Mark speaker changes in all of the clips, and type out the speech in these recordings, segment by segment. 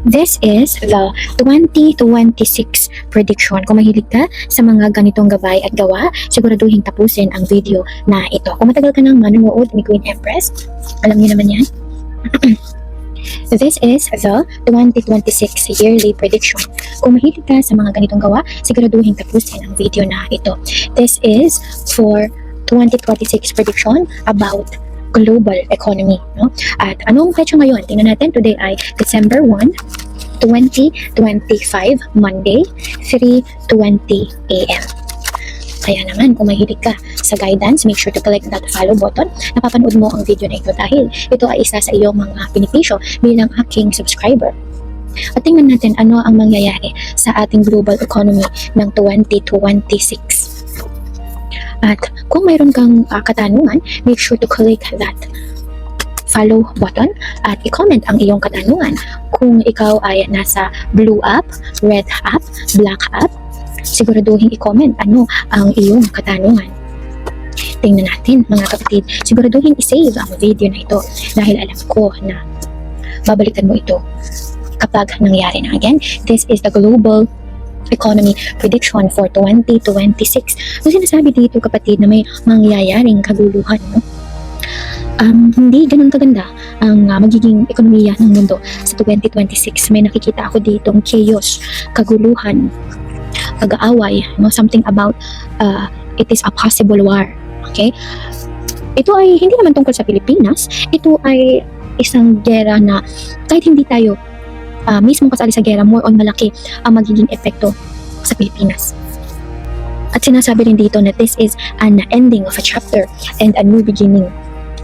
Speaker 1: This is the 2026 prediction. Kung mahilig ka sa mga ganitong gabay at gawa, siguraduhin tapusin ang video na ito. Kung matagal ka nang manonood ni Queen Empress, alam niyo naman yan. This is the 2026 yearly prediction. Kung mahilig ka sa mga ganitong gawa, siguraduhin tapusin ang video na ito. This is for 2026 prediction about global economy, no? At anong petsa ngayon? Tingnan natin. Today ay December 1, 2025, Monday, 3:20 AM. Kaya naman, kung mahilig ka sa guidance, make sure to click that follow button. Napapanood mo ang video na ito dahil ito ay isa sa iyong mga benepisyo bilang aking subscriber. At tingnan natin ano ang mangyayari sa ating global economy ng 2026. At kung mayroon kang katanungan, make sure to click that follow button at i-comment ang iyong katanungan. Kung ikaw ay nasa blue app, red app, black app, siguraduhin i-comment ano ang iyong katanungan. Tingnan natin mga kapatid, siguraduhin i-save ang video na ito dahil alam ko na babalikan mo ito kapag nangyari na. Again, this is the global economy prediction for 2026. So sinasabi dito kapatid na may mangyayaring kaguluhan, no? Hindi ganun kaganda ang magiging ekonomiya ng mundo sa 2026. May nakikita ako ditong chaos, kaguluhan, pag-aaway, no? Something about it is a possible war. Okay? Ito ay hindi naman tungkol sa Pilipinas. Ito ay isang gera na kahit hindi tayo mismo kasali sa gera, more on malaki ang magiging epekto sa Pilipinas. At sinasabi rin dito na this is an ending of a chapter and a new beginning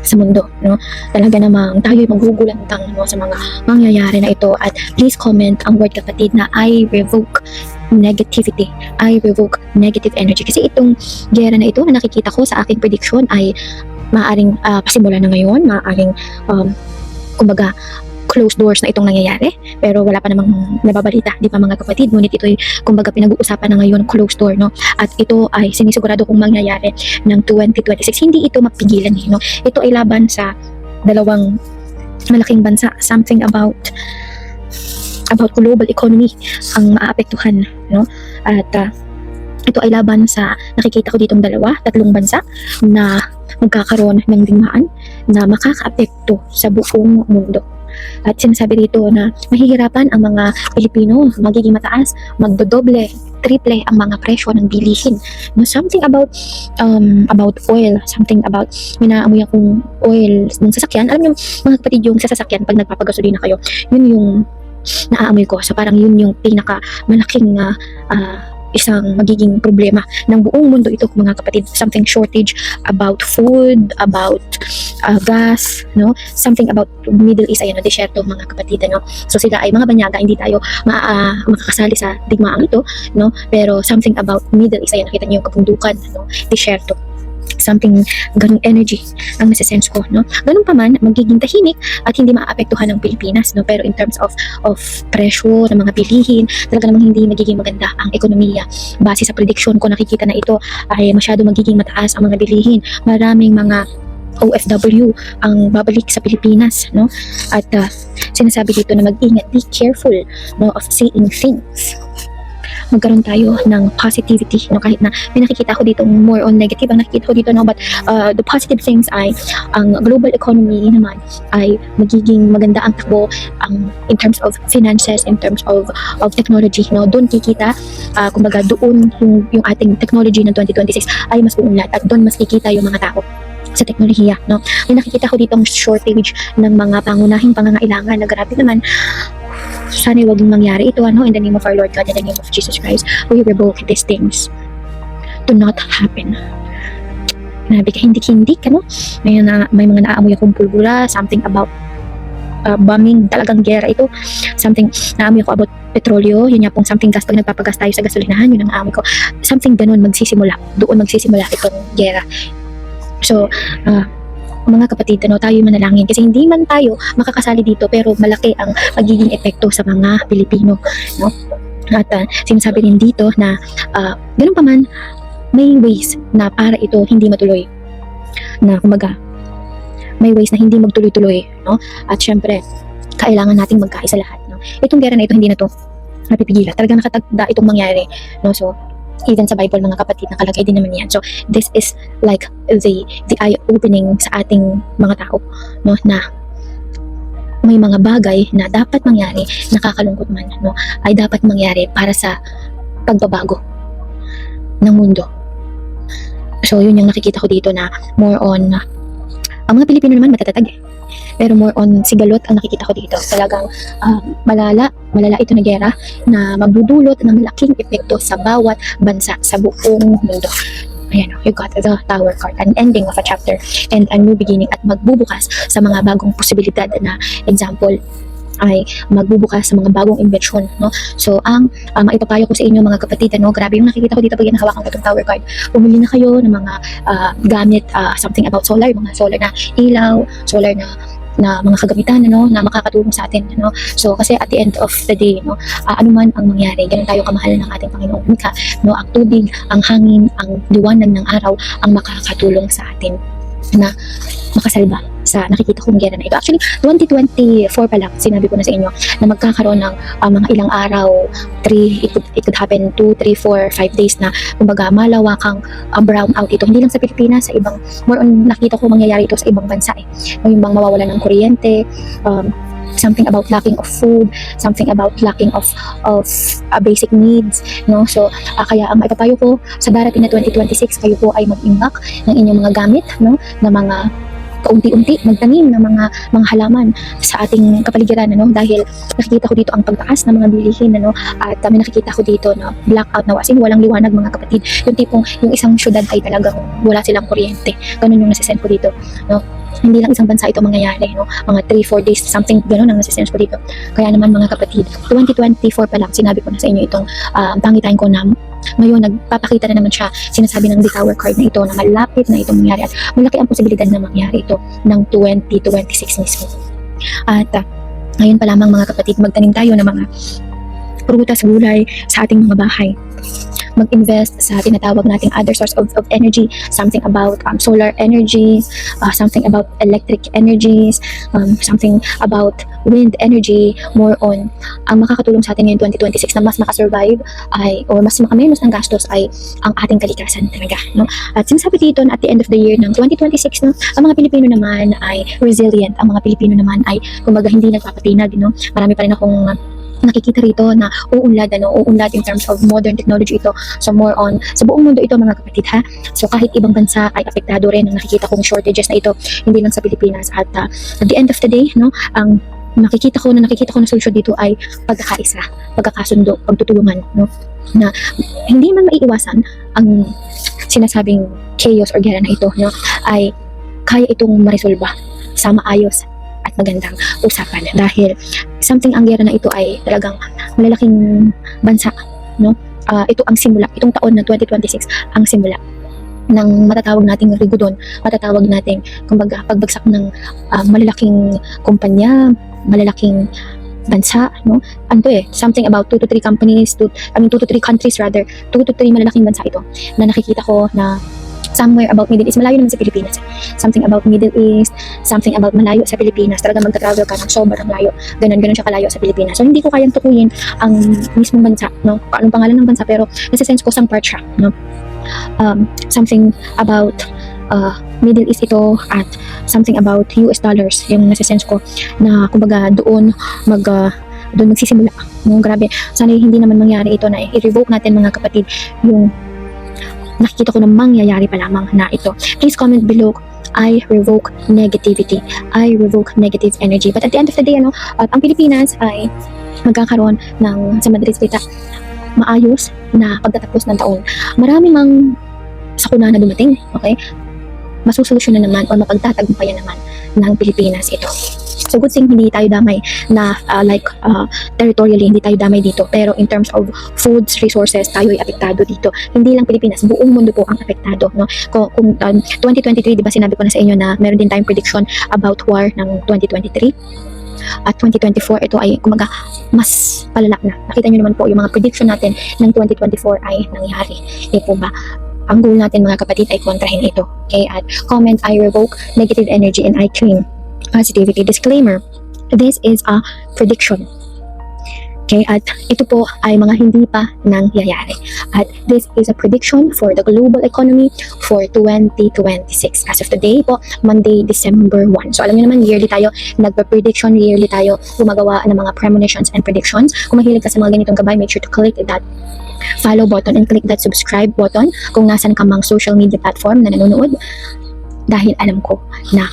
Speaker 1: sa mundo, no? Talaga namang tayo magugulantang, no, sa mga mangyayari na ito. At please comment ang word kapatid na I revoke negativity, I revoke negative energy, kasi itong gera na ito na nakikita ko sa aking prediction ay maaaring pasimula na ngayon, maaaring kumbaga closed doors na itong nangyayari, pero wala pa namang nababalita, di pa mga kapatid, ngunit ito ay kumbaga pinag-uusapan na ngayon, closed door, no? At ito ay sinisigurado kung mangyayari ng 2026. Hindi ito mapigilan, no? Ito ay laban sa dalawang malaking bansa, something about global economy ang maapektuhan, no? At ito ay laban sa, nakikita ko ditong tatlong bansa na magkakaroon ng digmaan na makakaapekto sa buong mundo. At sinasabi dito na mahihirapan ang mga Pilipino, magiging mataas, magdodoble, triple ang mga presyo ng bilihin. No, something about oil, something about minaamoy akong oil ng sasakyan. Alam niyo mga kapatid, yung sa sasakyan pag nagpapagasolina kayo, yun yung naaamoy ko. So parang yun yung pinaka malaking isang magiging problema ng buong mundo ito mga kapatid. Something shortage about food, about gas, no? Something about Middle East, ayan, desyerto mga kapatid, no? So sila ay mga banyaga, hindi tayo makakasali sa digmaang ito, no? Pero something about Middle East, ayan, nakita niyo yung kapundukan, no? Desyerto. Something ganung energy ang nasa-sense ko, no? Ganun pa man, magiging tahimik at hindi maapektuhan ng Pilipinas, no? Pero in terms of presyo ng mga bilihin, talaga namang hindi magiging maganda ang ekonomiya. Base sa prediction ko, nakikita na ito ay masyado magiging mataas ang mga bilihin. Maraming mga OFW ang babalik sa Pilipinas, no? At sinasabi dito na mag-ingat, be careful, no, of seeing things. Magkaroon tayo ng positivity, no? Kahit na may nakikita ko dito more on negative ang nakikita ko dito, no? But the positive things ay ang global economy naman ay magiging maganda ang takbo in terms of finances, in terms of technology, no? Doon kikita kumbaga doon yung ating technology ng 2026 ay mas uunlad at doon mas kikita yung mga tao sa teknolohiya, no? May nakikita ko ditong shortage ng mga pangunahing pangangailangan na grabe naman. Sana huwag mangyari ito, ano? In the name of our Lord God, in the name of Jesus Christ, we revoke these things to not happen. Nabi ka, hindi-hindi ka, no? May mga naaamoy akong pulbura, something about bombing, talagang gera ito. Something, naamoy ako about petrolyo, yun nga pong something gas, pag nagpapagas tayo sa gasolinahan, yun ang naamoy ko. Something ganun doon magsisimula itong gera. So, mga kapatid, ano, tayo manalangin kasi hindi man tayo makakasali dito pero malaki ang magiging epekto sa mga Pilipino, no? At sinasabi rin dito na ganun pa man, may ways na para ito hindi matuloy, na kumbaga may ways na hindi magtuloy-tuloy, no? At syempre kailangan nating magkaisa lahat, no? no? Itong gera na ito, hindi na to mapipigilan. Talagang nakatagda itong mangyari, no? So, even sa Bible, mga kapatid, nakalagay din naman yan. So, this is like the eye-opening sa ating mga tao, no? Na may mga bagay na dapat mangyari, nakakalungkot man, no? Ay dapat mangyari para sa pagbabago ng mundo. So, yun yung nakikita ko dito na more on, ang mga Pilipino naman matatatag eh. Pero more on sigalot ang nakikita ko dito. Talagang malala ito na gera na magdudulot ng malaking epekto sa bawat bansa sa buong mundo. Ayan, you got the Tower card, an ending of a chapter and a new beginning, at magbubukas sa mga bagong posibilidad na example ay magbubukas sa mga bagong invention, no? So, ang maipapayo ko sa inyo mga kapatid, no, grabe yung nakikita ko dito pag nahawakan ko itong Tower card. Pumili na kayo ng mga gamit, something about solar, mga solar na ilaw, solar na mga kagamitan, ano, na makakatulong sa atin, no? So, kasi at the end of the day, no, anuman ang mangyari, ganun tayo kamahal ng ating Panginoong Mika, no? Ang tubig, ang hangin, ang liwanag ng araw ang makakatulong sa atin na makasalba sa nakikita kong gera na ito. Actually, 2024 pa lang, sinabi ko na sa inyo na magkakaroon ng mga ilang araw, it could happen 2, 3, 4, 5 days na kumbaga malawakang brown out ito. Hindi lang sa Pilipinas, sa ibang, more on nakita ko mangyayari ito sa ibang bansa eh. Yung bang mawawalan ng kuryente, something about lacking of food, something about lacking of basic needs, no? So kaya ang maipapayo ko sa darating na 2026, kayo po ay mag-imbak ng inyong mga gamit, no, na mga kaunti-unti magtanim ng mga halaman sa ating kapaligiran, ano, dahil nakikita ko dito ang pagtaas ng mga bilihin, ano, at may nakikita ko dito na blackout na wasin, walang liwanag mga kapatid, yung tipong yung isang syudad ay talagang wala silang kuryente. Ganun yung nasisend ko dito, no. Hindi lang isang bansa ito mangyayari, no? Mga 3-4 days, something gano'n ang nasisense ko dito. Kaya naman mga kapatid, 2024 pa lang, sinabi ko na sa inyo itong pangitain ko na ngayon nagpapakita na naman siya, sinasabi ng The Tower card na ito na malapit na itong mangyari at malaki ang posibilidad na mangyari ito ng 2026 mismo. At ngayon pa lamang mga kapatid, magtanim tayo ng mga prutas, gulay sa ating mga bahay. Mag-invest sa tinatawag nating other source of energy, something about solar energy, something about electric energies, something about wind energy, more on ang makakatulong sa atin ngayon 2026 na mas makasurvive ay, or mas makamenos ng gastos ay ang ating kalikasan talaga, no? At sinasabi dito na at the end of the year ng 2026, no, ang mga Pilipino naman ay resilient, ang mga Pilipino naman ay kumbaga hindi nagpapatinag, no? Marami pa rin akong nakikita rito na uunlad in terms of modern technology ito. So more on sa buong mundo ito mga kapatid, ha. So kahit ibang bansa ay apektado rin ang nakikita kong shortages na ito, hindi lang sa Pilipinas. At at the end of the day, no, ang nakikita ko na solusyon dito ay pagkakaisa, pagkakasundo, pagtutulungan, no, na hindi man maiiwasan ang sinasabing chaos or gera na ito, no, ay kaya itong maresolba sa maayos at magandang usapan, dahil something ang gera na ito ay talagang malalaking bansa, no? Ito ang simula, itong taon na 2026 ang simula ng matatawag nating rigudon, matatawag nating kumbaga pagbagsak ng malalaking kumpanya, malalaking bansa, no? Ano eh, something about 2 to 3 companies, 2 to 3 countries rather, 2 to 3 malalaking bansa ito na nakikita ko na somewhere about Middle East, malayo naman sa Pilipinas. Something about Middle East, something about malayo sa Pilipinas. Talagang magta-travel ka ng sobrang layo. Ganon siya kalayo sa Pilipinas. So, hindi ko kayang tukuyin ang mismong bansa, no? Anong pangalan ng bansa, pero nasa-sense ko sang part siya, no? Something about Middle East ito at something about US dollars, yung nasa-sense ko na kumbaga doon magsisimula. No, grabe. Sana hindi naman mangyari ito na i-revoke natin mga kapatid yung nakikita ko na mangyayari pa lamang na ito. Please comment below, I revoke negativity. I revoke negative energy. But at the end of the day, ang Pilipinas ay magkakaroon ng, sa madaling salita, maayos na pagtatapos ng taon. Marami mang sakuna na dumating, okay? Masusolusyon na naman o mapagtatagumpayan naman ng Pilipinas ito. So good thing hindi tayo damay na territorially hindi tayo damay dito, pero in terms of foods, resources, tayo ay apektado dito. Hindi lang Pilipinas, buong mundo po ang apektado, no? Kung 2023, di ba sinabi ko na sa inyo na meron din tayong prediction about war ng 2023. At 2024, ito ay kumaga mas palala na. Nakita nyo naman po yung mga prediction natin ng 2024 ay nangyari. Po ba? Ang goal natin mga kapatid ay kontrahin ito. Okay? At comment, I revoke negative energy and I claim positivity. Disclaimer, this is a prediction. Okay, at ito po ay mga hindi pa nangyayari. At this is a prediction for the global economy for 2026. As of today po, Monday, December 1. So alam niyo naman, yearly tayo nagpa-prediction, yearly tayo gumagawa ng mga premonitions and predictions. Kung mahilig ka sa mga ganitong gabay, make sure to click that follow button and click that subscribe button kung nasan ka mang social media platform na nanonood. Dahil alam ko na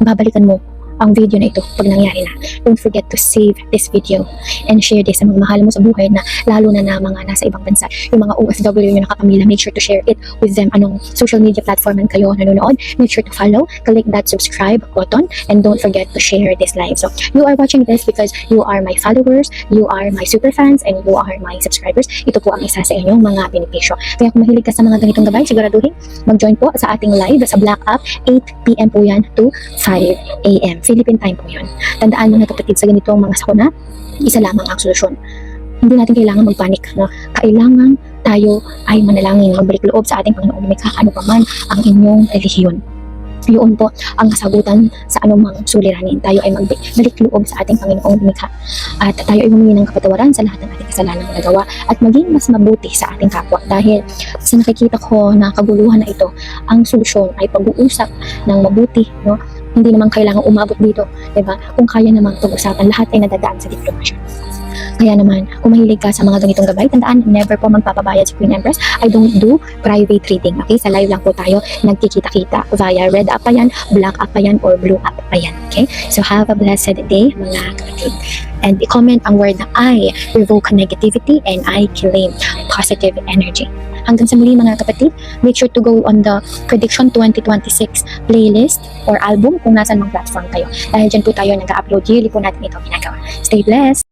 Speaker 1: babalikan mo ang video na ito pag nangyari na. Don't forget to save this video and share this sa mga mahal mo sa buhay na lalo na mga nasa ibang bansa. Yung mga OFW yung nakapamilya, make sure to share it with them. Anong social media platform man kayo nanonood, make sure to follow, click that subscribe button, and don't forget to share this live. So, you are watching this because you are my followers, you are my super fans, and you are my subscribers. Ito po ang isa sa inyong mga benepisyo. Kaya kung mahilig ka sa mga ganitong gabay, siguraduhin mag-join po sa ating live sa Black App, 8 p.m. po yan to 5 a.m. Philippine time po yun. Tandaan mo na kapatid, sa ganitong mga sakuna, isa lamang ang solusyon. Hindi natin kailangan magpanik. No? Kailangan tayo ay manalangin, magbalik loob sa ating Panginoong Lumikha, ano pa man ang inyong relihiyon. Yun po ang kasagutan sa anumang suliranin. Tayo ay magbalik loob sa ating Panginoong Lumikha. At tayo ay humingi ng kapatawaran sa lahat ng ating kasalanan na nagawa at maging mas mabuti sa ating kapwa. Dahil sa nakikita ko na kaguluhan na ito, ang solusyon ay pag-uusap ng mabuti. No? Hindi naman kailangan umabot dito. Diba? Kung kaya namang pag-usapan, lahat ay nadadaan sa diplomasya. Kaya naman, kung mahilig ka sa mga ganitong gabay, tandaan, never po magpapabayad si Queen Empress. I don't do private reading. Okay? Sa live lang po tayo nagkikita-kita via red app pa yan, black app pa yan, or blue app pa yan. Okay? So have a blessed day, mga kapatid. And i-comment ang word na I revoke negativity and I claim positive energy. Hanggang sa muli mga kapatid, make sure to go on the Prediction 2026 playlist or album kung nasan mang platform kayo. Dahil dyan po tayo nag-upload, yearly po natin ito ginagawa. Stay blessed!